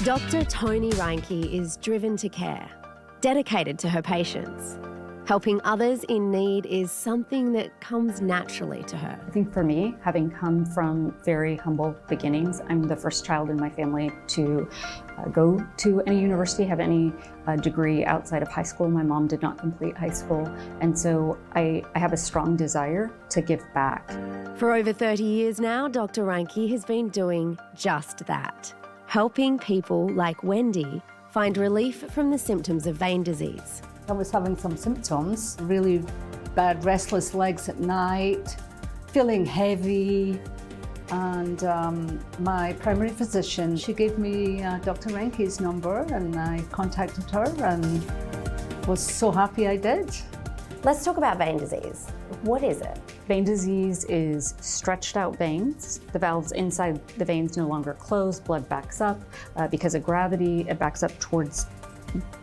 Dr. Toni Reinke is driven to care, dedicated to her patients. Helping others in need is something that comes naturally to her. I think for me, having come from very humble beginnings, I'm the first child in my family to go to any university, have any degree outside of high school. My mom did not complete high school. And so I have a strong desire to give back. For over 30 years now, Dr. Reinke has been doing just that, helping people like Wendy find relief from the symptoms of vein disease. I was having some symptoms, really bad restless legs at night, feeling heavy, and my primary physician, she gave me Dr. Reinke's number, and I contacted her and was so happy I did. Let's talk about vein disease. What is it? Vein disease is stretched out veins. The valves inside the veins no longer close, blood backs up. Because of gravity, it backs up towards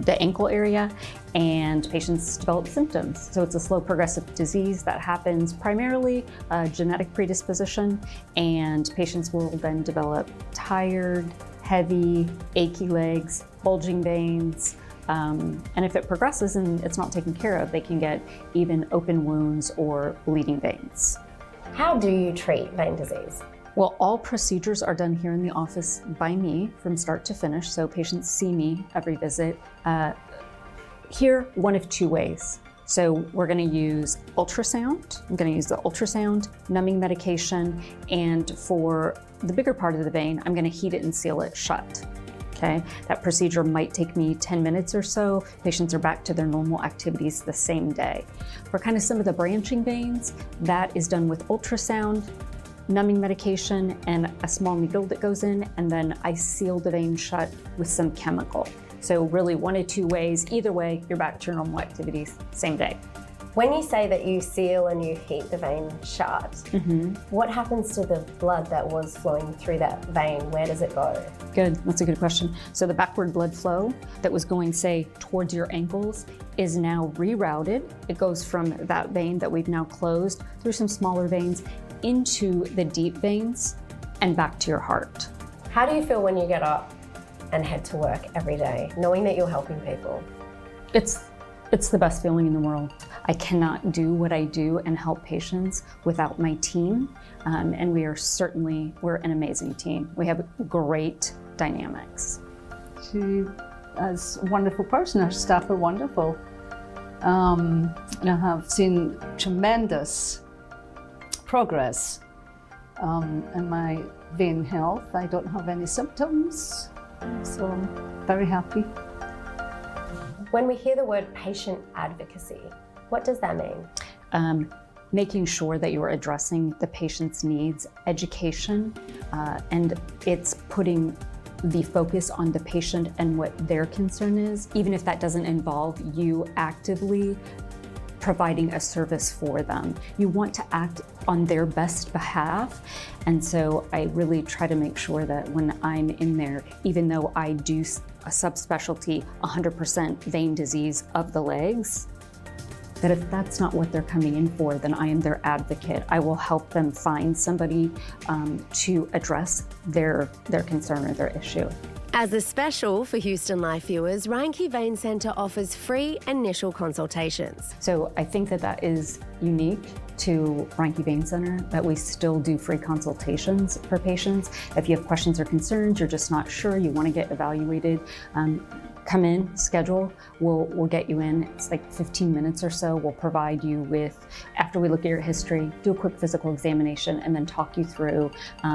the ankle area, and patients develop symptoms. So it's a slow progressive disease that happens primarily genetic predisposition, and patients will then develop tired, heavy, achy legs, bulging veins, and if it progresses and it's not taken care of, they can get even open wounds or bleeding veins. How do you treat vein disease? Well, all procedures are done here in the office by me from start to finish, so patients see me every visit. Here, one of two ways. So we're gonna use ultrasound. I'm gonna use the ultrasound, numbing medication, and for the bigger part of the vein, I'm gonna heat it and seal it shut. Okay, that procedure might take me 10 minutes or so. Patients are back to their normal activities the same day. For kind of some of the branching veins, that is done with ultrasound, numbing medication, and a small needle that goes in, and then I seal the vein shut with some chemical. So really one of two ways. Either way, you're back to your normal activities, same day. When you say that you seal and you heat the vein shut, what happens to the blood that was flowing through that vein? Where does it go? Good, that's a good question. So the backward blood flow that was going, say, towards your ankles is now rerouted. It goes from that vein that we've now closed through some smaller veins into the deep veins and back to your heart. How do you feel when you get up and head to work every day, knowing that you're helping people? It's the best feeling in the world. I cannot do what I do and help patients without my team, and we're an amazing team. We have great dynamics. She is a wonderful person. Her staff are wonderful. And I have seen tremendous progress in my vein health. I don't have any symptoms, so I'm very happy. When we hear the word patient advocacy, what does that mean? Making sure that you are addressing the patient's needs, education, and it's putting the focus on the patient and what their concern is, even if that doesn't involve you actively providing a service for them. You want to act on their best behalf. And so I really try to make sure that when I'm in there, even though I do a subspecialty 100% vein disease of the legs, that if that's not what they're coming in for, then I am their advocate. I will help them find somebody to address their concern or their issue. As a special for Houston Life viewers, Reinke Vein Centre offers free initial consultations. So I think that is unique to Reinke Vein Center, that we still do free consultations for patients. If you have questions or concerns, you're just not sure, you want to get evaluated, come in, schedule, we'll get you in. It's like 15 minutes or so. We'll provide you with, after we look at your history, do a quick physical examination, and then talk you through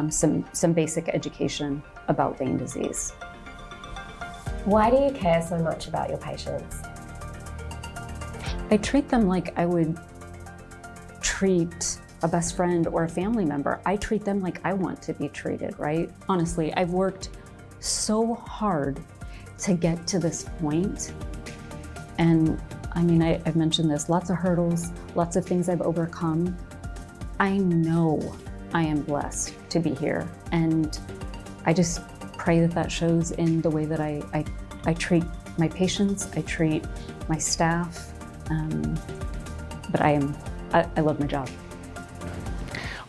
some basic education about vein disease. Why do you care so much about your patients? I treat them like I would treat a best friend or a family member. I treat them like I want to be treated, right? Honestly, I've worked so hard to get to this point. And I mean, I've mentioned this, lots of hurdles, lots of things I've overcome. I know I am blessed to be here. And I just pray that shows in the way that I treat my patients, I treat my staff, but I love my job.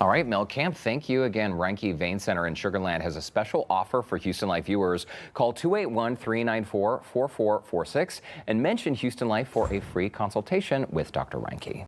All right, Mel Camp, thank you again. Reinke Vein Center in Sugar Land has a special offer for Houston Life viewers. Call 281-394-4446 and mention Houston Life for a free consultation with Dr. Reinke.